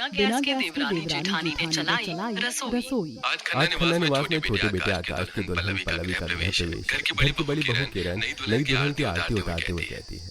बिना गैस के देवरानी जेठानी ने चलाई रसोई। आज खन्ना निवास में छोटे बेटे आकाश की दुल्हन पल्लवी का गृह प्रवेश। घर की बड़ी बहू किरण नई दुल्हन की आरती उतारते हुए कहती है,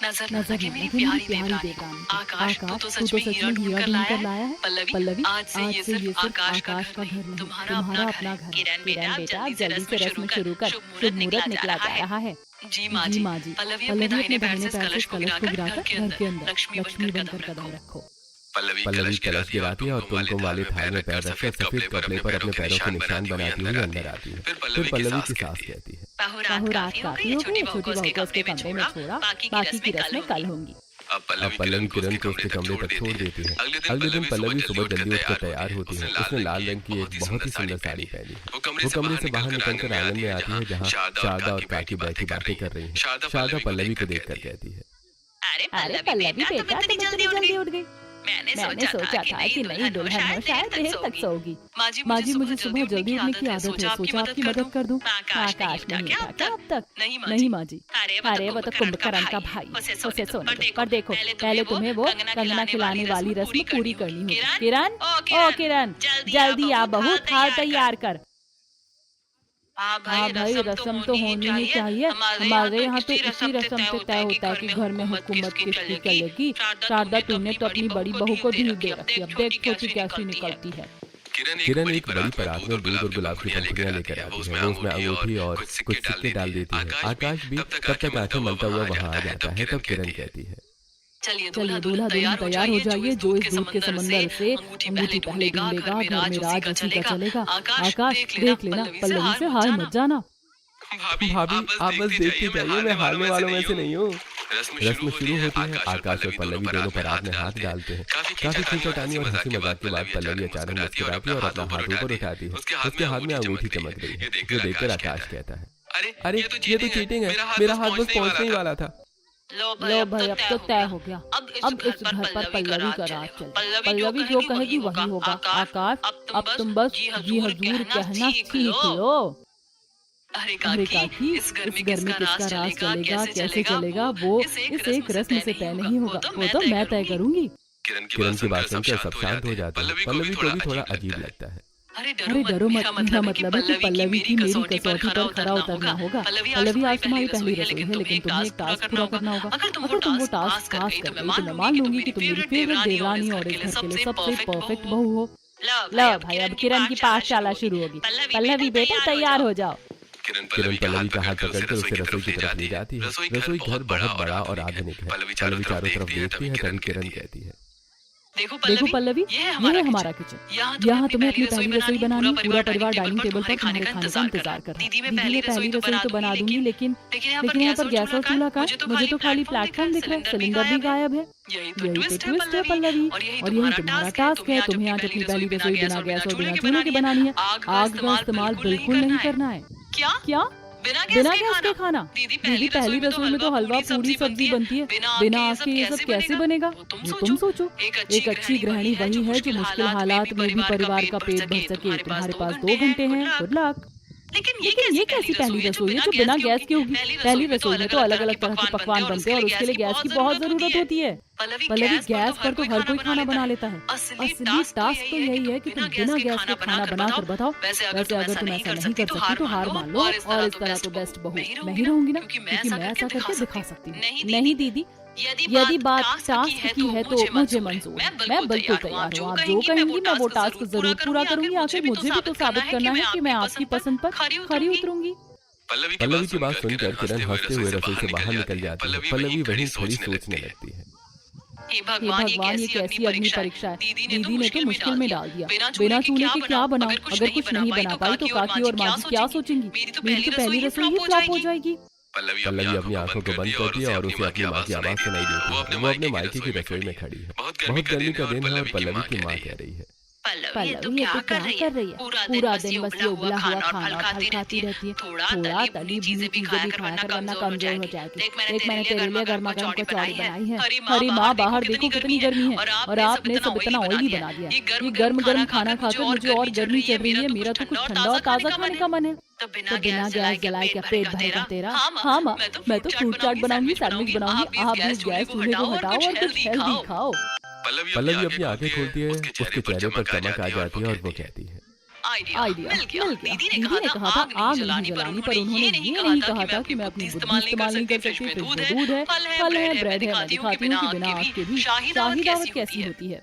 नजर न लगे मेरी प्यारी देवरानी। आकाश तू तो सच में हीरा ढूंढ कर लाया है। पल्लवी आज से ये सिर्फ आकाश का घर नहीं, तुम्हारा अपना घर। किरण बेटा अब जल्दी से रस्म शुरू कर, शुभ मुहूर्त निकला जा रहा है। जी माँ जी। पल्लवी अपने दाहिने पैर से कलश को गिराकर घर के अंदर लक्ष्मी बनकर कदम रखो। पल्लवी कलश गिराती है और कुमकुम वाले थाल में पैर रखकर सफेद कपड़े पर अपने पैरों के निशान बनाती हुई अंदर आती है। फिर पल्लवी की सास कहती है, रात काफी हो गई, छोटी बहू को उसके कमरे में छोड़ा, बाकी की रस्में कल होंगी। अब पल्लवी किरण को उसके कमरे तक छोड़ देती है। अगले दिन पल्लवी सुबह जल्दी उठकर तैयार होती है। उसने लाल रंग की एक बहुत ही सुंदर साड़ी पहनी है। वो कमरे से बाहर निकलकर आंगन में आती है जहाँ शारदा और काकी बैठी बातें कर रही हैं। शारदा पल्लवी को देखकर कहती है, अरे पल्लवी बेटा तुम जल्दी उठ गई। मैंने सोचा था कि नई दुल्हन हो, शायद देर तक सोगी। माँ जी मुझे सुबह जल्दी उठने की आदत है, सोचा आपकी मदद कर दूं। आकाश नहीं था क्या अब तक? नहीं माँ जी। अरे वो तो कुंभकर्ण का भाई, उसे सोने दो। पर देखो पहले तुम्हें वो कंगना खिलाने वाली रस्म पूरी करनी होगी। किरण ओ किरण जल्दी आ बहू, थाल तैयार कर। हाँ भाई रस्म तो होनी ही चाहिए। हमारे यहाँ तो इसी रस्म पे तय होता है कि घर में हुकूमत किसकी चलेगी। शारदा तुमने तो अपनी बड़ी बहू को ढील दे रखी, अब देख छोटी कैसी निकलती है। किरण एक बड़ी परात में दूध और गुलाब की पंखुड़ियां लेकर आती है। वो उसमें अंगूठी और कुछ सिक्के डाल देती है। आकाश भी तब तक आंखें मलता हुआ वहाँ आ जाता है। तब किरण कहती है, चलिए दूल्हा दुल्हन तैयार हो जाइए। जो इस दूध के समंदर से अंगूठी पहले ढूंढेगा घर में राज उसी का चलेगा। आकाश देख लेना, पल्लवी से हार मत जाना। भाभी आप बस देखते जाइए, मैं हारने वालों में से नहीं हूँ। रस्म शुरू होती है। आकाश और पल्लवी दोनों परात में हाथ डालते हैं। काफी खींचतानी और हंसी मजाक के बाद पल्लवी अचानक मुस्कुराती है और अपना हाथ ऊपर उठाती है। उसके हाथ में अंगूठी चमक रही है। जो देखकर आकाश कहता है, अरे ये तो चीटिंग है, मेरा हाथ बस पहुंचने ही वाला था। लो भाई अब तो तय हो गया। अब इस घर पर पल्लवी का राज चल। पल्लवी जो कहेगी वही होगा। आकाश अब तुम बस जी हजूर कहना सीख लो। अरे काकी इस घर में किसका राज चलेगा, कैसे चलेगा, वो इस एक रस्म से तय नहीं होगा, वो तो मैं तय करूंगी। किरण की बात सुनकर सब शांत हो जाते हैं। पल्लवी को भी थोड़ा अजीब लगता है। अरे डरो मत, मेरा मतलब है कि पल्लवी की मेरी कसौटी पर खरा उतरना होगा। पल्लवी आज तुम्हारी पहली रसोई है, लेकिन तुम्हें एक टास्क पूरा करना होगा। अगर तुम वो टास्क पास कर गई तो मैं मान लूंगी कि तुम मेरी फेवरेट देवरानी और इस घर के लिए सबसे परफेक्ट बहू हो। लो भाई अब किरण की पाठशाला शुरू होगी। पल्लवी बेटा तैयार हो जाओ। किरण पल्लवी का हाथ पकड़कर उसे रसोई की तरफ ले जाती है। रसोई घर बहुत बड़ा और आधुनिक है। पल्लवी चारों तरफ देखती है। तभी किरण कहती है, देखो पल्लवी ये है हमारा किचन। यहाँ तुम्हें अपनी पहली रसोई बनानी। पूरा परिवार डाइनिंग टेबल पर तुम्हारे खाने का इंतजार कर रहा है। दीदी मैं पहली रसोई तो बना दूंगी, लेकिन यहाँ पर गैस और चूल्हा का मुझे तो खाली प्लेटफॉर्म दिख रहा है, सिलेंडर भी गायब है। यही तो ट्विस्ट है पल्लवी, और यही तुम्हारा टास्क है। तुम्हें आज अपनी पहली रसोई बिना गैस और बिना चूल्हे के बनानी है। आग का इस्तेमाल बिल्कुल नहीं करना है। क्या बिना गैस के खाना? दीदी पहली रसोई में तो हलवा पूरी सब्जी बनती है, बिना आग के ये सब कैसे बनेगा? वो तुम सोचो। एक अच्छी गृहिणी वही है जो मुश्किल हालात में भी परिवार का पेट भर सके। तुम्हारे पास 2 घंटे हैं, गुड लक। लेकिन ये कैसी पहली रसोई है जो बिना गैस की होगी? पहली रसोई में तो अलग अलग तरह के पकवान बनते हैं और उसके लिए गैस की बहुत जरूरत होती है। पल्लवी गैस पर तो हर कोई खाना बना लेता है। असली टास्क तो यही है कि तुम बिना गैस के खाना बनाकर बताओ। वैसे अगर तुम ऐसा नहीं कर सकती तो हार मान लो, और इस तरह तो बेस्ट बहू मैं ही रहूंगी ना, क्योंकि मैं ऐसा करके दिखा सकती हूँ। नहीं दीदी, यदि बात टास्क की है तो मुझे मंजूर है। मैं बिल्कुल तैयार हूँ। आप जो कहेंगी मैं वो टास्क जरूर पूरा करूंगी। आखिर मुझे भी तो साबित करना है कि मैं आपकी पसंद पर खरी उतरूंगी। पल्लवी की बात सुनकर किरण हंसते हुए रसोई से बाहर निकल जाती है। पल्लवी वहीं खड़ी सोचने लगती है, हे भगवान ये कैसी अग्नि परीक्षा है। दीदी ने तो मुश्किल में डाल दिया। बिना चूल्हे के क्या बनाऊं? अगर कुछ नहीं बना पाई तो काकी और माँ जी क्या सोचेंगी? मेरी तो पहली रसोई ही फ्लॉप हो जाएगी। पल्लवी अपनी आंखों को बंद करती है और उसे अपनी माँ की आवाज सुनाई देती है। वो अपने मायके की रसोई में खड़ी है। बहुत गर्मी का दिन है और पल्लवी की माँ कह रही है, पल्लवी ये तो क्या कर रही है? पूरा दिन बस ये उबला हुआ खाना और फल खाती रहती है। थोड़ा तली भुनी चीजें भी खाया कर वरना कमजोर हो जाएगी। एक मैंने तेरे लिए गर्मा गर्म कचौड़ी बनाई है। हरी माँ बाहर देखो कितनी गर्मी है और आपने सब इतना ऑयली बना दिया। ये गर्म गर्म खाना खाकर मुझे और गर्मी चढ़ रही है। मेरा तो कुछ ठंडा और ताजा खाने का मन है। तो बिना गैस जलाए क्या पेट भरेगा तेरा? हाँ माँ, मैं तो फ्रूट चाट बनाऊंगी, सैंडविच बनाऊंगी। आप भी गैस चूल्हे को हटाओ और कुछ हेल्दी खाओ। पल्लवी अपनी आंखें खोलती है, उसके चेहरे पर चमक आ जाती है और वो कहती है, आइडिया मिल गया। दीदी ने कहा था आग नहीं जलानी, पर उन्होंने ये नहीं कहा था कि मैं अपनी बुद्धि इस्तेमाल नहीं कर सकती। फ्रिज में दूध है, फल है, ब्रेड है। मैं दिखाती हूँ कि बिना आग के भी शाही दावत कैसी होती है।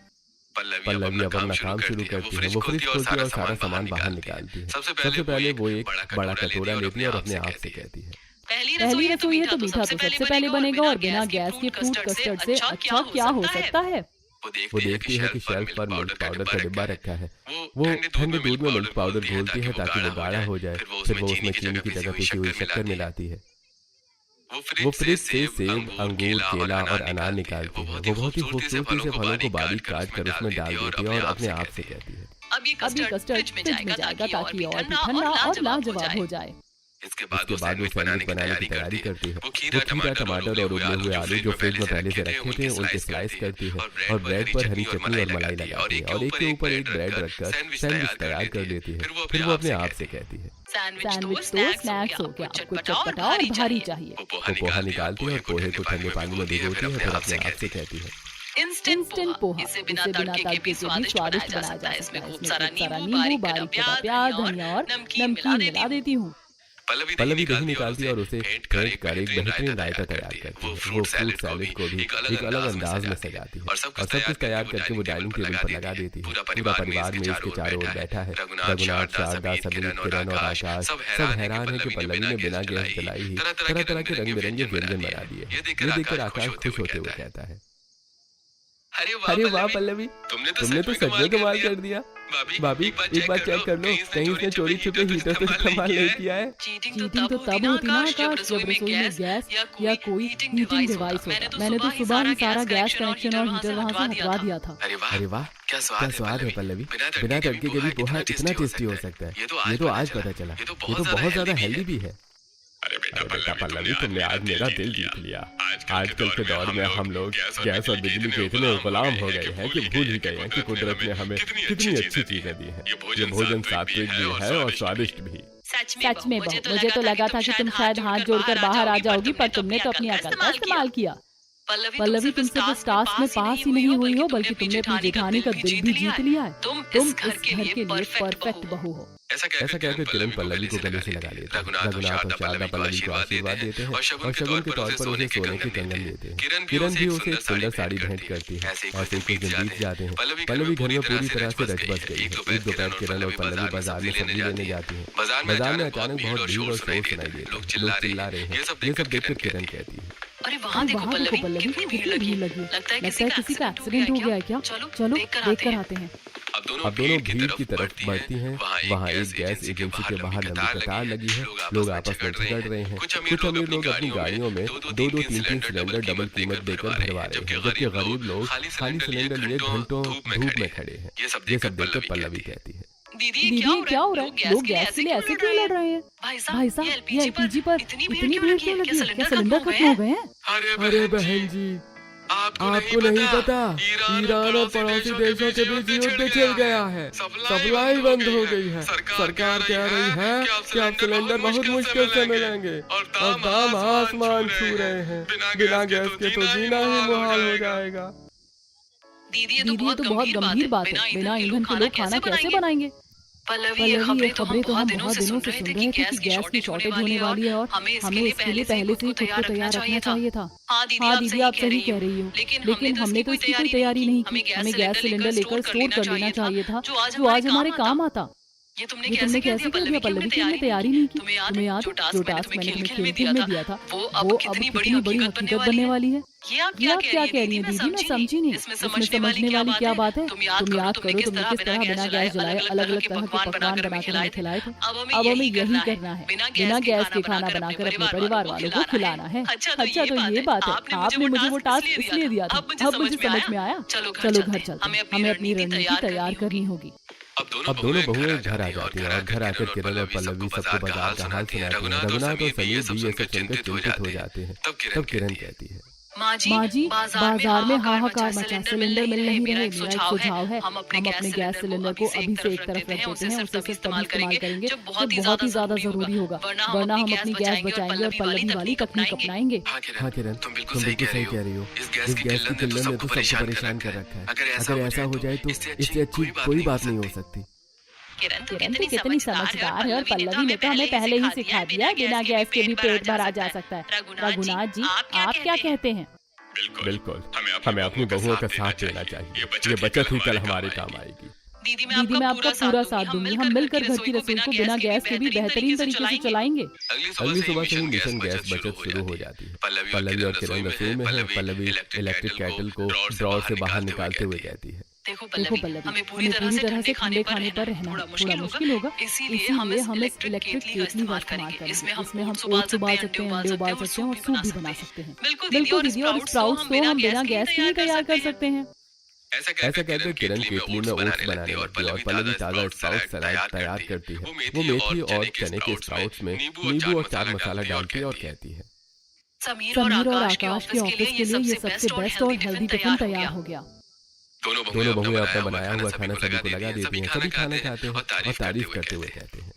पल्लवी अब अपना काम शुरू करती है। वो फ्रिज खोलती है और सारा सामान बाहर निकालती है। सबसे पहले वो एक बड़ा कटोरा लेती है और अपने आप से कहती है, पहली रसोई है तो मीठा तो सबसे पहले बनेगा, और बिना गैस के फ्रूट कस्टर्ड से अच्छा क्या हो सकता है। वो देखती है कि शेल्फ पर मिल्क पाउडर का डिब्बा रखा है। वो ठंडे दूध में मिल्क पाउडर घोलती है ताकि वो गाढ़ा हो जाए। फिर वो उसमें चीनी की जगह पिसी हुई शक्कर मिलाती है। वो फ्रिज से सेब, अंगूर, केला और अनार निकालती है। वो बहुत ही खूबसूरती से फलों को बारीक काट कर उसमें डाल देती है और अपने आप से कहती है, अब ये कस्टर्ड फ्रिज में जाएगा ताकि और भी ठंडा और लाजवाब हो जाए। इसके बाद वो सैंडविच बनाने की तैयारी करती है। वो खीरा, टमाटर और उबले हुए आलू जो फ्रिज में पहले से रखे थे उनके स्लाइस करती है और ब्रेड पर हरी चटनी और मलाई लगाती है और एक के ऊपर एक ब्रेड रखकर सैंडविच तैयार कर देती है। फिर वो अपने आप से कहती है, सैंडविच तो स्नैक्स हो गया, कुछ चटपटा और भारी चाहिए। वो पोहा निकालती है और पोहे को ठंडे पानी में भिगोती है। फिर अपने आप से कहती है, इंस्टेंट पोहा, इसे बिना तड़के के भी स्वादिष्ट बनाया जा सकता है। इसमें खूब सारा नींबू, बारीक कटा प्याज, धनिया और नमकीन मिला देती हूँ। पल्लवी दही निकालती है और उसे फेंट कर एक बेहतरीन रायता तैयार करती है। वो फ्रूट सैलेड को भी एक अलग अंदाज में सजाती है और सब कुछ तैयार करके वो डाइनिंग टेबल पर लगा देती है। पूरा परिवार मेज के चारों ओर बैठा है। रघुनाथ, शारदा, सबीर, किरण और आकाश सब हैरान है कि पल्लवी ने बिना गैस जलाई ही तरह तरह के रंग बिरंगे व्यंजन बना दिए। ये देखकर आकाश खुश होते हुए कहता है, अरे वाह पल्लवी, तुमने तो सच में कमाल कर दिया। भाभी एक बार चेक कर लो, कहीं उसने चोरी छुपे हीटर से इस्तेमाल नहीं किया है। चीटिंग तो तब होती ना आकाश, जब रसोई में गैस या कोई हीटिंग डिवाइस होता। मैंने तो सुबह ही सारा गैस कनेक्शन और हीटर वहाँ से हटवा दिया था। अरे वाह क्या स्वाद है पल्लवी। बिना तड़के के भी पोहा इतना टेस्टी हो सकता है, ये तो आज पता चला। ये तो बहुत ज्यादा हेल्दी भी है। अरे बेटा पल्लवी, तुमने आज मेरा दिल जीत लिया। आजकल के दौर में हम लोग गैस और बिजली के इतने गुलाम हो गए हैं कि भूल ही गए हैं कि कुदरत ने हमें कितनी अच्छी चीजें दी हैं। ये भोजन सात्विक भी है और स्वादिष्ट भी। सच में बहू, मुझे तो लगा था कि तुम शायद हाथ जोड़कर बाहर आ जाओगी, पर तुमने तो अपनी अकल का इस्तेमाल किया। पल्लवी, तुम सिर्फ इस टास्क में पास ही नहीं हुई हो, बल्कि तुमने अपनी जेठानी का दिल भी जीत लिया है। तुम इस घर के लिए परफेक्ट बहू हो। ऐसा कहकर किरण पल्लवी को गले से लगा लेते हैं। रघुनाथ और शारदा पल्लवी को आशीर्वाद देते हैं और शगुन के तौर पर उसे सोने के कंगन देते हैं। किरण भी उसे एक सुंदर साड़ी भेंट करती है और फिर कुछ दिन बीत जाते हैं। पल्लवी घर में पूरी तरह से रच बस गई है। एक दोपहर किरण और पल्लवी बाजार में सब्जी लेने जाती है। बाजार में अचानक बहुत भीड़ और शोर सुनाई देती है। लोग चिल्ला रहे हैं। ये सब देखकर किरण कहती है, अरे वहाँ देखो पल्लवी, कितनी भीड़ लगी। लगता है किसी का एक्सीडेंट हो गया है क्या? चलो देख कर आते हैं। अब दोनों भीड़ की तरफ बढ़ती हैं। वहाँ एक गैस एजेंसी के बाहर लंबी कतार लगी है। लोग आपस में झगड़ रहे हैं। कुछ अमीर लोग अपनी गाड़ियों में 2-2, 3-3 सिलेंडर डबल कीमत देकर भरवा रहे हैं, जबकि गरीब लोग खाली सिलेंडर लिए घंटों धूप में खड़े हैं। ये सब देखकर पल्लवी कहती है, दीदी क्या हो रहा है? लोग गैस के लिए ऐसे क्यों लड़ रहे हैं? भाई साहब, ये एलपीजी पर इतनी भीड़ क्यों लगी है? क्या सिलेंडर खत्म हो गए हैं? अरे बहन जी, आपको नहीं पता, ईरान और पड़ोसी देशों के बीच युद्ध छिड़ गया है। सप्लाई बंद हो गई है। सरकार कह रही है कि अब सिलेंडर बहुत मुश्किल से मिलेंगे और दाम आसमान छू रहे हैं। बिना गैस के तो जीना ही मुहाल हो जाएगा। दीदी, ये तो बहुत गंभीर बात है। बिना ईंधन के लोग खाना कैसे बनाएंगे? पल्लवी, ये खबरें तो हम बहुत दिनों से सुन रहे थे कि गैस की शॉर्टेज होने वाली है और हमें इसके लिए पहले से ही खुद को तैयार रखना चाहिए था। हाँ दीदी, आप सही कह रही हो, लेकिन हमने तो इसकी कोई तैयारी नहीं की। हमें गैस सिलेंडर लेकर स्टोर कर लेना चाहिए था, जो आज हमारे काम आता। ये तुमने कैसे कर दिया पल्लवी? तुमने तैयारी नहीं की। तुम्हें याद जो टास्क मैंने तुम्हें खेल में दिया था, वो अब कितनी बड़ी हकीकत बनने वाली है। ये आप क्या कह रही हैं दीदी? मैं समझी नहीं। इसमें समझने वाली क्या बात है? तुम याद करो तुमने किस तरह बिना गैस जलाए अलग अलग तरह के पकवान बनाकर हमें खिलाए थे। अब हमें यही करना है, बिना गैस के खाना बनाकर अपने परिवार वालों को खिलाना है। अच्छा तो ये बात है, आपने मुझे वो टास्क इसलिए दिया था। अब मुझे समझ में आया। चलो घर चलते, हमें अपनी रणनीति तैयार करनी होगी। अब दोनों बहुएं घर आ जाती हैं और घर आकर किरण और पल्लवी सबको बाजार का हाल सुनाती हैं। रघुनाथ और समीर भी ये सब सुनकर चिंतित हो जाते हैं। तब किरण कहती है, माँ जी, बाजार में हाहाकार मचा, सिलेंडर मिल नहीं रहे। मेरा एक सुझाव है, हम अपने गैस सिलेंडर को अभी से एक तरफ रख देते हैं, उसे सिर्फ तभी इस्तेमाल करेंगे जब बहुत ही ज्यादा जरूरी होगा, वरना हम अपनी गैस बचाएंगे और पल्लवी वाली तकनीक अपनाएंगे। हाँ किरण, तुम बिल्कुल सही कह रही हो। इस गैस की किल्लत ने तो सबको परेशान कर रखा है। अगर ऐसा हो जाए तो इससे अच्छी कोई बात नहीं हो सकती। किरण तो कितनी समझदार है, और पल्लवी ने तो हमें पहले ही सिखा दिया, बिना गैस के भी पेट भरा जा सकता है। रघुनाथ जी, आप क्या कहते हैं? बिल्कुल, हमें अपनी बहुओं का साथ देना चाहिए। ये बचत ही कल हमारे काम आएगी। दीदी, मैं आपका पूरा साथ दूंगी। हम मिलकर घर की रसोई को बिना गैस के भी बेहतरीन तरीके से चलाएंगे। अगली सुबह से ही मिशन गैस बचत शुरू हो जाती है। पल्लवी और किरण रसोई में है। पल्लवी इलेक्ट्रिक केटल को ड्रॉर से बाहर निकालते हुए कहती है, देखो पल्लवी, हमें पूरी तरह से ठंडे खाने पर रहना थोड़ा मुश्किल होगा, इसीलिए हम इस इलेक्ट्रिक केतली का इस्तेमाल करेंगे। इसमें हम ओट्स उबाल सकते हैं, अंडे उबाल सकते हैं और सूप भी बना सकते हैं। बिल्कुल दीदी, और स्प्राउट्स तो हम बिना गैस के ही तैयार कर सकते हैं। ऐसा कहकर किरण केतली में ओट्स बनाने लगती है और पल्लवी ताजा स्प्राउट सलाद तैयार करती है। वो मेथी और चने के स्प्राउट्स में नींबू और चाट मसाला डालती है और कहती है, समीर और आकाश के ऑफिस के लिए ये सबसे बेस्ट और हेल्दी टिफिन तैयार हो गया। दोनों बहुएं अपना बनाया हुआ खाना सभी को लगा देती हैं। सभी खाना खाते हैं और तारीफ करते हुए कहते हैं,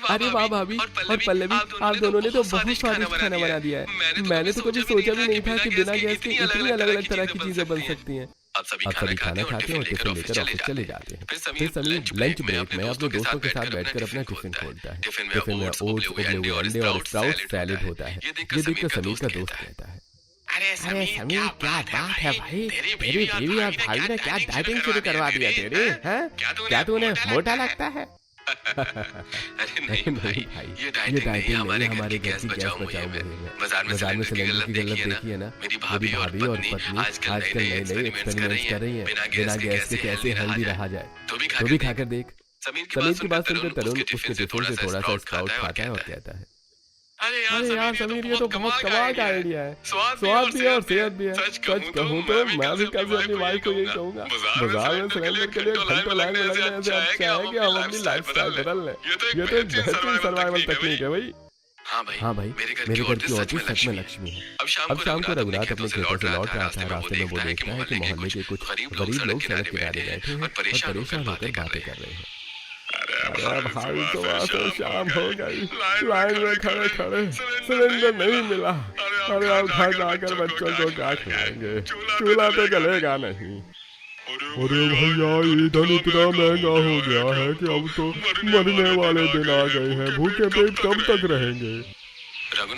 अरे वाह भाभी और पल्लवी, आप दोनों ने तो बहुत स्वादिष्ट खाना बना दिया है। मैंने तो कभी सोचा भी नहीं था कि बिना गैस के इतनी अलग अलग तरह की चीजें बन सकती हैं। अब सभी खाना खाते हैं और टिफिन लेकर ऑफिस चले जाते हैं। फिर समीर लंच ब्रेक में अपने दोस्तों के साथ बैठकर अपना टिफिन खोलता है। टिफिन में ओट्स, उबले हुए अंडे और स्प्राउट सैलेड होता है। ये देखकर समीर का दोस्त कहता है, अरे समीर, क्या बात है भाई, तेरी बीवी और भाई ने क्या डाइटिंग शुरू करवा दिया तेरी, हैं? क्या तू उन्हें मोटा लगता है? अरे नहीं भाई, ये डाइटिंग नहीं, हमारे घर की गैस बचाओ मुहिम है। बाजार में सिलेंडर की किल्लत देखी है ना। मेरी भाभी और पत्नी आजकल नए एक्सपेरिमेंट्स कर रही हैं। बिना गैस के कैसे हेल्दी रहा जाए, तो भी खाकर देख। समीर की बात सुनकर तरुण उसके टिफिन से थोड़ा सा स्प्राउट खाता है और कहता है, अरे यार समीर, ये तो बहुत कमाल का आइडिया है। स्वाद भी है और सेहत भी है। सच कहूँ तो मैं भी कल से अपनी वाइफ को यही कहूँगा। बाजार में सिलेंडर के लिए घंटों लाइन में लगने से अच्छा है कि हम अपनी लाइफस्टाइल बदल लें। ये तो एक बेहतरीन सर्वाइवल तकनीक है भाई। हाँ भाई, मेरे घर की औरत सच में लक्ष्मी है। अब शाम को रघुनाथ अपने खेतों से लौट रहा था। रास्ते में वो देखता है कि मोहल्ले के कुछ गरीब लोग सड़क किनारे बैठे हैं और परेशान होकर बातें कर रहे हैं। अरे भाई, तो वहाँ शाम हो गई, लाइन में खड़े सिलेंडर नहीं मिला। अरे अब घर जाकर बच्चों को क्या खिलाएंगे, चूल्हा तो जलेगा नहीं। अरे भैया, ईंधन इतना महंगा हो गया है कि अब तो मरने वाले दिन आ गए हैं। भूखे पेट कब तक रहेंगे?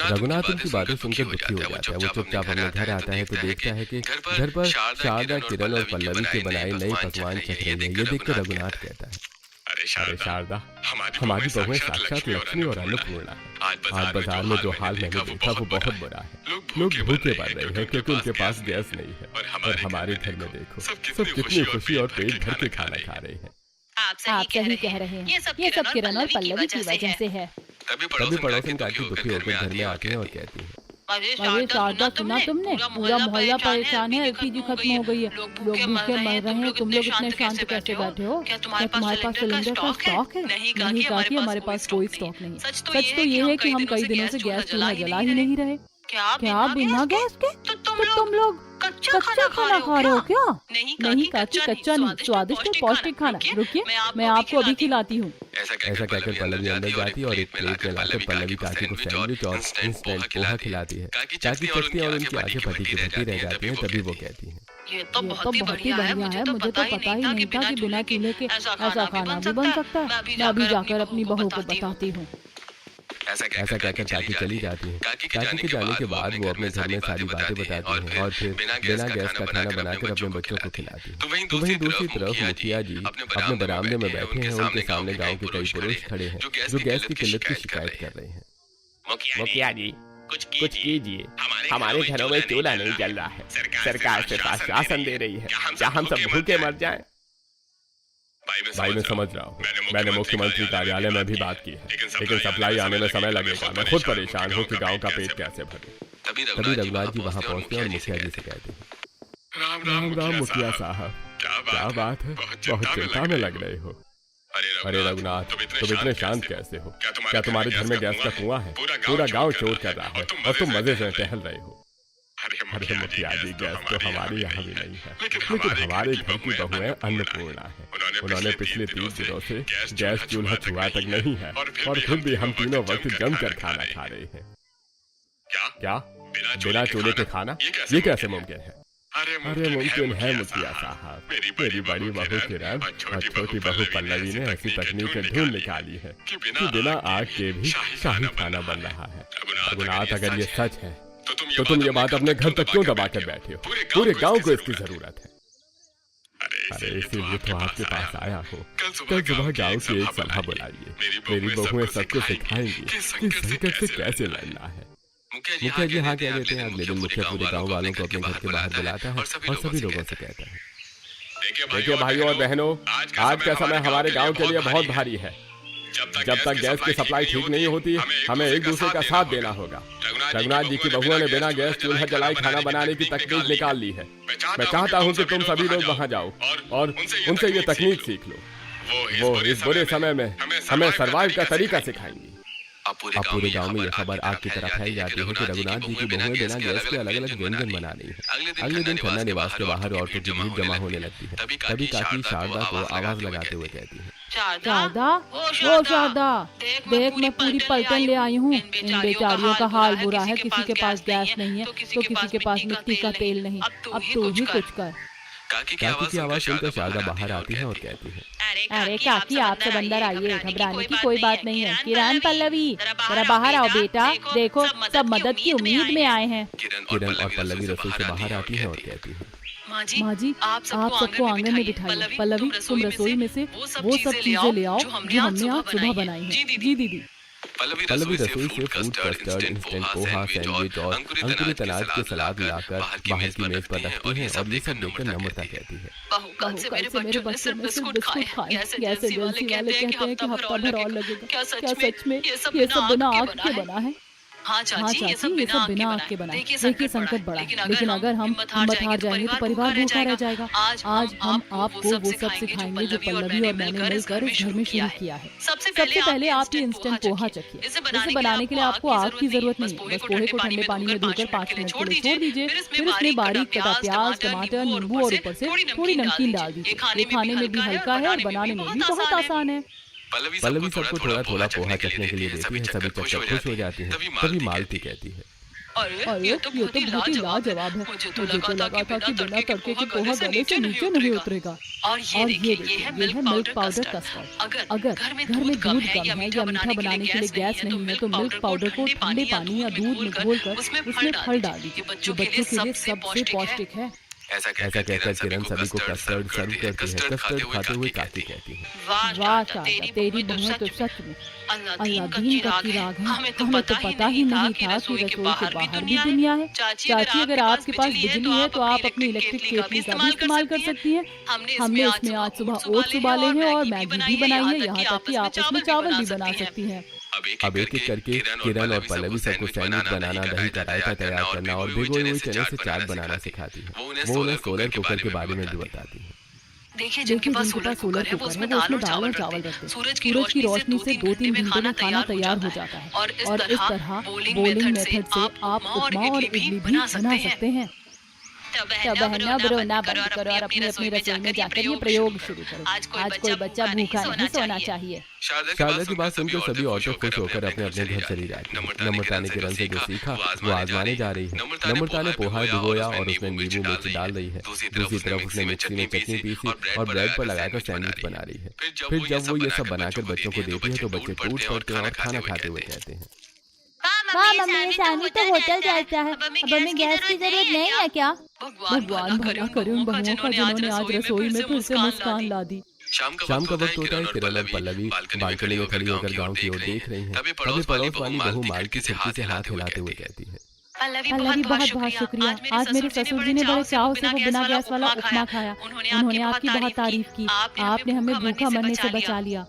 रघुनाथ उनकी बातें सुनकर दुखी हो जाता है। वो चुपचाप अपने घर आता है तो देखता है कि घर पर शारदा, किरण और पल्लवी के बनाए नए पकवान चख रही है। ये देखकर रघुनाथ कहता है, अरे शारदा, हमारी बहुएं साक्षात लक्ष्मी और अन्नपूर्णा है। आज बाजार में जो हाल मैंने देखा वो बहुत बुरा है। लोग भूखे मर रहे हैं क्योंकि उनके पास गैस नहीं है। और हमारे घर में देखो, सब कितनी खुशी और पेट भर के खाना खा रहे हैं। आप सही कह रहे हैं, ये सब किरण और पल्लवी की वजह से है। तभी पड़ोसन काकी दुखी होकर घर में आती है और कहती है, अरे शारदा, सुना तुमने? पूरा मोहल्ला परेशान है, एलपीजी खत्म हो गई है, लोग भूखे मर रहे हैं। तुम लोग इतने शांत कैसे बैठे हो? क्या तुम्हारे पास सिलेंडर का स्टॉक है? नहीं काकी, हमारे पास कोई स्टॉक नहीं। सच तो ये है कि हम कई दिनों से गैस चूल्हा जला ही नहीं रहे। क्या बिना गैस के? तो तुम लोग कच्चा खाना खा रहे हो क्या? नहीं काकी, कच्चा नहीं, स्वादिष्ट और पौष्टिक खाना। रुकिए, मैं आपको अभी खिलाती हूँ। ऐसा कहकर पल्लवी अंदर जाती है और एक प्लेट में लाकर पल्लवी काकी को सैंडविच और इंस्टेंट पोहा खिलाती है। काकी चखती है और उनकी आंखें फटी की फटी रह जाती हैं। तभी वो कहती है, ये तो बहुत ही बढ़िया है, मुझे तो पता ही नहीं था कि बिना चूल्हे के ऐसा खाना भी बन सकता है। मैं अभी जाकर अपनी बहू को बताती हूँ। ऐसा कहकर काकी चली जाती है। काकी के जाने के बाद वो अपने घर में सारी बातें बताती हैं और फिर बिना गैस का खाना बनाकर अपने बच्चों को खिलाती है। तो वहीं दूसरी तरफ मुखिया जी अपने बरामदे में बैठे हैं। उनके सामने गांव के कई पुरुष खड़े हैं जो गैस की किल्लत की शिकायत कर रहे हैं। मुखिया जी, कुछ कीजिए, हमारे घरों में चूल्हा नहीं जल रहा है। सरकार से आश्वासन दे रही है क्या हम सब भूखे मर जाएं? भाई मैं समझ रहा हूँ, मैंने मुख्यमंत्री कार्यालय में भी बात की है, लेकिन सप्लाई आने में समय लगेगा। मैं खुद परेशान हूँ कि गांव का पेट कैसे भरे। तभी रघुनाथ जी वहाँ पहुँचते हैं और मुखिया जी से कहते हैं, राम मुखिया साहब, क्या बात है, बहुत चिंता में लग रहे हो। अरे रघुनाथ, तुम इतने शांत कैसे हो? क्या तुम्हारे घर में गैस का कुआं है? पूरा गाँव चोर कर रहा है और तुम मजे से टहल रहे हो। अरे मुखिया जी, गैस तो हमारे यहाँ भी नहीं है, लेकिन हमारे घर की बहुएं अन्नपूर्णा है। उन्होंने पिछले 3 दिनों से गैस चूल्हा छुआ तक नहीं है, और फिर भी हम तीनों वक्त जमकर खाना खा रहे हैं। क्या बिना चूल्हे के खाना? ये कैसे मुमकिन है? अरे मुमकिन है मुखिया साहब। मेरी बड़ी बहू किरण और छोटी बहू पल्लवी ने ऐसी तकनीक ढूंढ निकाली है कि बिना आग के भी शाही खाना बन रहा है। रघुनाथ, अगर ये सच है तो तुम ये बात अपने घर तक क्यों दबा कर बैठे हो? पूरे गांव को इसकी जरूरत है। अरे इसीलिए तो आपके पास आया हूँ। कल सुबह गांव की एक सभा बुलाइए। मेरी बहुएं सबको सिखाएंगी कि संकट से कैसे लड़ना है। मुखिया जी हाँ कह देते हैं। अगले दिन मुखिया पूरे गांव वालों को अपने घर के बाहर बुलाता है और सभी लोगों से कहता है, देखिए भाइयों और बहनों, आज का समय हमारे गांव के लिए बहुत भारी है। जब तक गैस की सप्लाई ठीक नहीं होती, हमें एक दूसरे का साथ देना होगा। रघुनाथ जी की बहुओं ने बिना गैस चूल्हा जलाए खाना बनाने की तकनीक निकाल ली है। मैं चाहता हूं कि तुम सभी लोग वहां जाओ और उनसे ये तकनीक सीख लो। वो इस बुरे समय में हमें सर्वाइव का तरीका सिखाएंगी। अब पूरे गांव में यह खबर आग की तरह फैल जाती है कि रघुनाथ जी की बहुएं बिना गैस के अलग अलग व्यंजन बना रही है। अगले दिन खन्ना निवास के बाहर औरतों की भीड़ जमा होने लगती है। तभी काकी शारदा को आवाज लगाते हुए कहती है, शारदा, ओ शारदा, देख मैं पूरी पलटन ले आई हूँ। इन बेचारियों का हाल बुरा है। किसी के पास गैस नहीं है तो किसी के पास मिट्टी का तेल नहीं। अब तू ही कुछ कर। काकी की आवाज सुनकर शारदा बाहर आती है और कहती है, अरे काकी, आप सब अंदर आइए, घबराने की कोई बात नहीं है। किरण, पल्लवी, जरा बाहर आओ बेटा। देखो सब मदद की उम्मीद में आए हैं। किरण और पल्लवी रसोई से बाहर आती है और कहती है, माँ जी, आप सबको आंगन में बिठाइए। पल्लवी, तुम रसोई में से वो सब चीजें ले आओ जो हमने आज सुबह बनाई है। जी दीदी। पल्लवी रसोई से food custard, instant poha, sandwich और अंकुरित अनाज के सलाद लाकर बाहर की मेज पर रखती है और ये सब देखकर नम्रता कहती है, कल से मेरे बच्चे में सिर्फ बिस्कुट खाए। गैस एजेंसी वाले कहते हैं कि हफ्ता भर और लगेगा। क्या सच में ये सब बिना आग के बना है? हाँ चाची, ये सब बिना आग के बना है। देखिए संकट बड़ा, लेकिन अगर हम हिम्मत हार जाएंगे तो परिवार भूखा रह जाएगा। आज हम आपको वो सब सिखाएंगे जो पल्लवी और मैंने मिलकर इस घर में शुरू किया है। सबसे पहले आप ये इंस्टेंट पोहा चखिए। इसे बनाने के लिए आपको आग की जरूरत नहीं। बस पोहे को ठंडे पानी में धोकर 5 मिनट के लिए छोड़ दीजिए। फिर इसमें बारीक कटा प्याज, टमाटर, नींबू और ऊपर से थोड़ी नमकीन डाल दीजिए। ये खाने में भी हल्का है और बनाने में भी बहुत आसान है। पल्लवी सबको थोड़ा थोड़ा पोहा चखने के लिए देती है। सभी चखकर खुश हो जाती हैं। तभी मालती कहती है, अरे ये तो बहुत ही लाजवाब है। मुझे तो लगा था कि बिना तड़के के पोहा गले से नीचे नहीं उतरेगा। और ये देखिए, ये है मिल्क पाउडर कस्टर्ड। अगर घर में दूध कम है या मीठा बनाने के लिए गैस नहीं है तो मिल्क पाउडर को ठंडे पानी या दूध में घोलकर उसमें फल डाल दीजिए। जो बच्चों के लिए सबसे पौष्टिक है। ऐसा कहकर किरण सभी को कस्टर्ड सर्व करती है। कस्टर्ड खाते हुए काकी कहती है, वाह शारदा, तेरी बहुएं तो सच में अल्लाह दीन का चिराग है। हमें तो पता ही नहीं था कि रसोई के बाहर भी दुनिया है। चाची, अगर आपके पास बिजली है तो आप अपनी इलेक्ट्रिक केतली का भी इस्तेमाल कर सकती हैं। हमने इसमें आज सुबह ओट्स उबाले हैं और मैगी भी बनाई है। यहाँ तक कि आप इसमें चावल भी बना सकती हैं। अब एक एक करके किरण और पल्लवी सबको सैंडविच बनाना, दही का रायता तैयार करना और भिगोई हुई चने से चाट बनाना सिखाती है। वो उन्हें सोलर कुकर के बारे में भी बताती है। देखिए जिनके पास सोलर कुकर है वो उसमें दाल और चावल रखते हैं। सूरज की रोशनी से 2-3 घंटे में खाना तैयार हो जाता है। और इस तरह बोलिंग मेथड से आप उपमा और इडली भी बना सकते हैं। तो बहना रोना बंद करो और अपनी रसोई में जाकर ये प्रयोग शुरू करो। आज कोई बच्चा भूखा नहीं सोना चाहिए। शारदा की बात सुनकर सभी औरतें खुश होकर अपने अपने घर चली जाती हैं। नम्रता ने किरण से जो सीखा वो आजमाने जा रही है। नम्रता ने पोहा भिगोया और उसमें नींबू मिर्च डाल रही है। दूसरी तरफ उसने मिक्सी में चटनी पीसी और ब्रेड पर लगाकर सैंडविच बना रही है। फिर जब वो ये सब बनाकर बच्चों को देती है तो बच्चे टूट पड़ते हैं और खाना खाते हुए कहते हैं, हाँ मम्मी, ये सैंडविच तो होटल जैसा है। अब हमें गैस की जरूरत नहीं है क्या? भगवान भला करे उन बहुओं का जिन्होंने आज रसोई में फिर से मुस्कान ला दी। शाम का वक्त होता है। किरण और पल्लवी बालकनी में खड़ी होकर गांव की ओर देख रही हैं। तभी पड़ोस वाली बहू मालती खिड़की से हाथ हिलाते हुए कहती है, पल्लवी बहुत शुक्रिया। आज मेरे ससुर जी ने बड़े चाव से वो बिना गैस वाला उपमा खाया। उन्होंने आपकी बहुत तारीफ की। आपने हमें भूखा मरने से बचा लिया।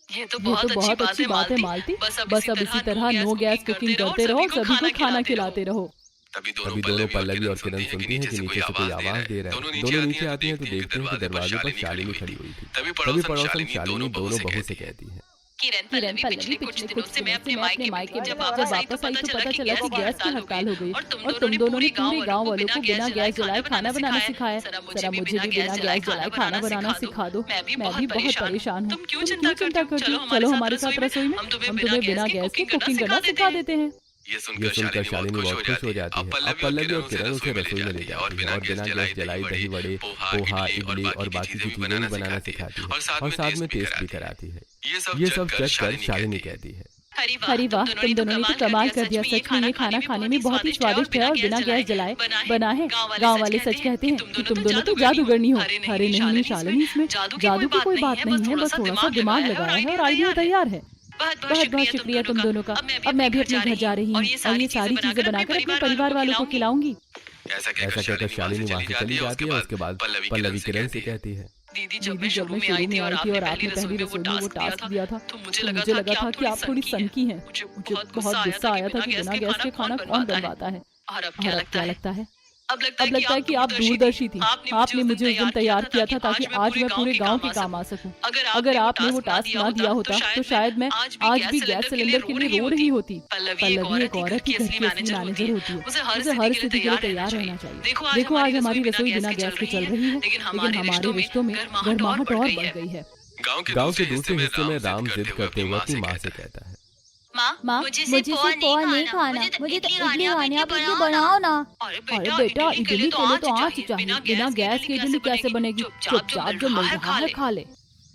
ये तो बहुत अच्छी बात है मालती। बस अब इसी तरह नो गैस कुकिंग करते रहो, सभी को खाना खिलाते रहो। तभी दोनों पल्लवी और किरण सुनती हैं कि नीचे से कोई आवाज दे रहा है। दोनों नीचे आती हैं तो देखते हैं कि दरवाजे पर शालिनी खड़ी हुई थी। तभी पड़ोसन शालिनी दोनों बहू से कहती है, किरण पल्लवी पिछले कुछ दिनों से मैं अपने मायके में जब वापस आई तो पता चला कि गैस की हड़ताल हो गई और तुम दोनों ने पूरे गांव वालों को बिना गैस जलाए खाना बनाना सिखाया। जरा मुझे भी बिना गैस जलाए खाना बनाना सिखा दो, मैं भी बहुत परेशान हूँ। तुम क्यों चिंता करती हो? चलो हमारे साथ रसोई में, हम तुम्हें बिना गैस के कुकिंग करना सिखा देते हैं। ये सुनकर शालिनी बहुत खुश हो जाती है। अब पल्लवी और किरण उसे रसोई में ले जाती है और बिना गैस जलाई दही वड़े, पोहा, इडली और बाकी की चीजें भी बनाना सिखाती है और साथ में टेस्ट भी कराती है। ये सब चख कर शालिनी कहती है, अरे वाह, तुम दोनों ने तो कमाल कर दिया। सच में ये खाना खाने में बहुत ही स्वादिष्ट है और बिना गैस जलाए बना है। गांव वाले सच कहते हैं कि तुम दोनों तो जादूगरनी हो। अरे नहीं शालिनी, इसमें जादू की कोई बात नहीं है, बस थोड़ा सा दिमाग लगाया है और आइडिया तैयार है। बहुत शुक्रिया तुम दोनों का। अब मैं भी अपने घर जा रही हूँ और ये सारी चीजें बनाकर अपने परिवार वालों को खिलाऊंगी। ऐसा कहकर शालिनी वहाँ से चली जाती है। उसके बाद पल्लवी किरण से कहती है, दीदी जब मैं शुरू में आई थी और आपने पहली रसोई में वो टास्क दिया था तो मुझे लगा था कि आप थोड़ी सनकी हैं। मुझे बहुत गुस्सा आया था कि बिना गैस के खाना कौन बनवाता है। और अब क्या लगता है? अब लगता है कि आप दूरदर्शी थी। आपने मुझे उस दिन तैयार किया था ताकि आज मैं पूरे गांव के काम आ सकूं। अगर आपने वो टास्क ना दिया होता तो शायद मैं आज भी गैस सिलेंडर के लिए रो रही होती। पल्लवी एक औरत ही घर की असली मैनेजर होती है, उसे हर स्थिति के लिए तैयार रहना चाहिए। देखो आज हमारी रसोई बिना गैस के चल रही है, लेकिन हमारे रिश्तों में गर्माहट और बढ़ गई है। गाँव के दूसरे हिस्से में राम जिद करते हुए अपनी माँ से कहता है, माँ मुझे सिर्फ पोहा नहीं खाना, मुझे तो इडली खानी है, आप इडली बनाओ ना। अरे बेटा इडली के लिए तो आँच चाहिए, बिना गैस के इडली कैसे बनेगी? चुपचाप जो मिल रहा है खा ले।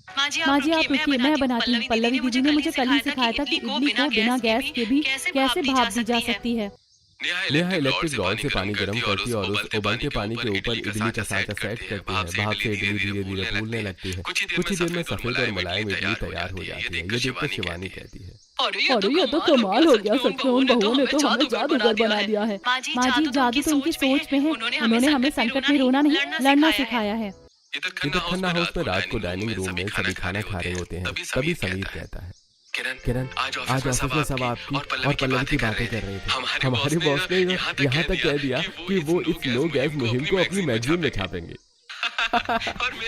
माँ जी आप रुकिए, मैं बनाती हूँ। पल्लवी दीदी ने मुझे कल ही सिखाया था कि इडली को बिना गैस के भी कैसे भाप दी जा सकती है। नेहा इलेक्ट्रिक रॉड से पानी गर्म करती है और उस उबलते पानी के ऊपर इडली का साँचा सेट करती है। भाप से इडली धीरे धीरे फूलने लगती है। कुछ ही देर में सफेद और मुलायम इडली तैयार हो जाती है। ये देखकर शिवानी कहती है, अरे ये तो कमाल हो गया। सच में उन बहुओं ने तो हमें जादूगर बना दिया है। माँ जी जादू तो उनकी सोच में है। उन्होंने हमें संकट में रोना नहीं लड़ना सिखाया है। इधर खन्ना हाउस में रात को डाइनिंग रूम में सभी खाना खा रहे होते हैं। तभी समीर कहता है, किरण आज ऑफिस में सब आपकी और पल्लवी की बातें कर रहे थे। हमारे बॉस ने यहाँ तक कह दिया कि वो इस नो गैस मुहिम को अपनी मैगजीन में छापेंगे।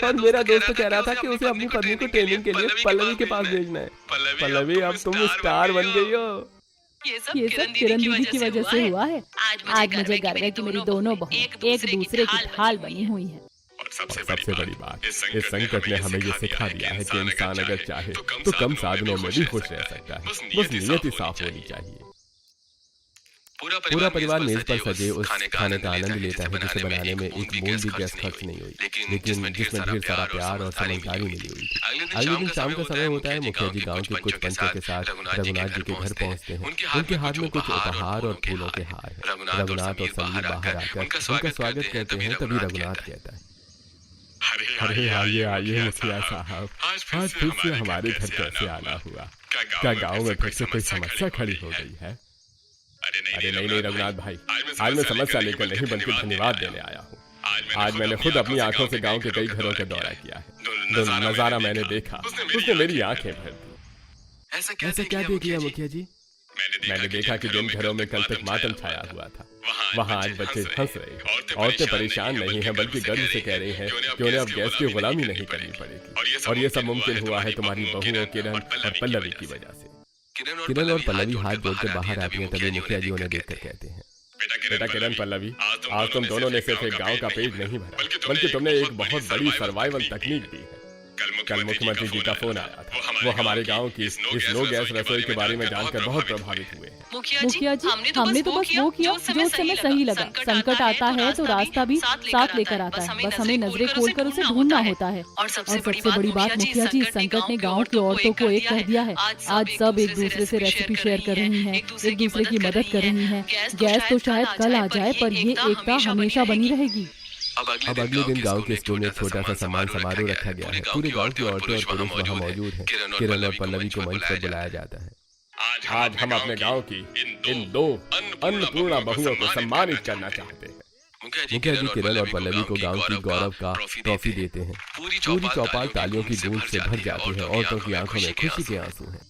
और मेरा दोस्त कह रहा था कि उसे अपनी पत्नी को ट्रेनिंग के लिए पल्लवी के पास भेजना है। पल्लवी अब तुम स्टार बन गई हो। ये सब किरण दीदी की वजह से हुआ है। आज मुझे गर्व है कि मेरी दोनों बहू एक दूसरे की ढाल बनी हुई है। सबसे बड़ी बात, इस संकट ने हमें ये सिखा दिया है कि इंसान अगर चाहे तो कम साधनों में भी खुश रह सकता है। बस नीयत ही साफ होनी चाहिए। पूरा परिवार मेज पर सजे उस खाने का आनंद लेता है जिसे बनाने में एक बूंद भी गैस खर्च नहीं हुई, लेकिन जिसमें ढेर सारा प्यार और समझदारी मिली हुई थी। अगले दिन शाम का समय होता है। मुखिया जी गाँव के कुछ पंचों के साथ रघुनाथ जी के घर पहुँचते हैं। उनके हाथ में कुछ उपहार और फूलों के हार है। रघुनाथ और समीर बाहर आकर उनका स्वागत करते हैं। तभी रघुनाथ कहता है, अरे आइए मुखिया साहब, आज फिर से हमारे घर कैसे आना हुआ? क्या गाँव में फिर से कोई समस्या खड़ी हो गई है? अरे नहीं रघुनाथ भाई, आज मैं समस्या लेकर नहीं बल्कि धन्यवाद देने आया हूँ। आज मैंने खुद अपनी आंखों से गांव के कई घरों का दौरा किया है। जो नजारा मैंने देखा उसने मेरी आंखें भर दी। ऐसा क्या देख लिया मुखिया जी? मैंने देखा कि जिन घरों में कल तक मातम छाया हुआ था वहाँ आज बच्चे हंस रहे। औरतें परेशान नहीं हैं बल्कि गर्व से कह रही हैं कि उन्हें अब गैस की गुलामी नहीं करनी पड़ेगी। और ये सब मुमकिन हुआ है तुम्हारी बहुओं किरण और पल्लवी की वजह से। किरण और पल्लवी हाथ जोड़कर बाहर आती हैं। तभी मुखिया जी उन्हें देखकर कहते हैं, बेटा किरण पल्लवी, आज तुम दोनों ने सिर्फ एक गांव का पेट नहीं भरा बल्कि तुमने एक बहुत बड़ी सर्वाइवल तकनीक दी है। कल मुख्यमंत्री जी का फोन आया था। वो हमारे गांव की इस नो गैस रसोई के बारे में जानकर बहुत प्रभावित हुए हैं। मुखिया जी हमने तो बस वो किया जो उस समय सही लगा। संकट आता है तो रास्ता भी साथ लेकर आता है, बस हमें नजरें खोलकर उसे ढूंढना होता है। और सबसे बड़ी बात मुखिया जी, संकट ने गांव की औरतों को एक कर दिया है। आज सब एक दूसरे से रेसिपी शेयर कर रही हैं, एक दूसरे की मदद कर रही हैं। गैस तो शायद कल आ जाए पर ये एकता हमेशा बनी रहेगी। अब अगले दिन गांव के स्कूल में एक छोटा सा सम्मान समारोह रखा गया है। पूरे गांव की औरतें और पुरुष वहां मौजूद हैं। किरण और पल्लवी को मंच पर बुलाया जाता है। आज हम अपने गांव की इन दो अन्नपूर्णा बहुओं को सम्मानित करना चाहते हैं। मुखिया जी किरण और पल्लवी को गांव की गौरव का ट्रॉफी देते हैं। पूरी चौपाल तालियों की गूंज से भर जाती है। औरतों की आंखों में खुशी के आंसू हैं।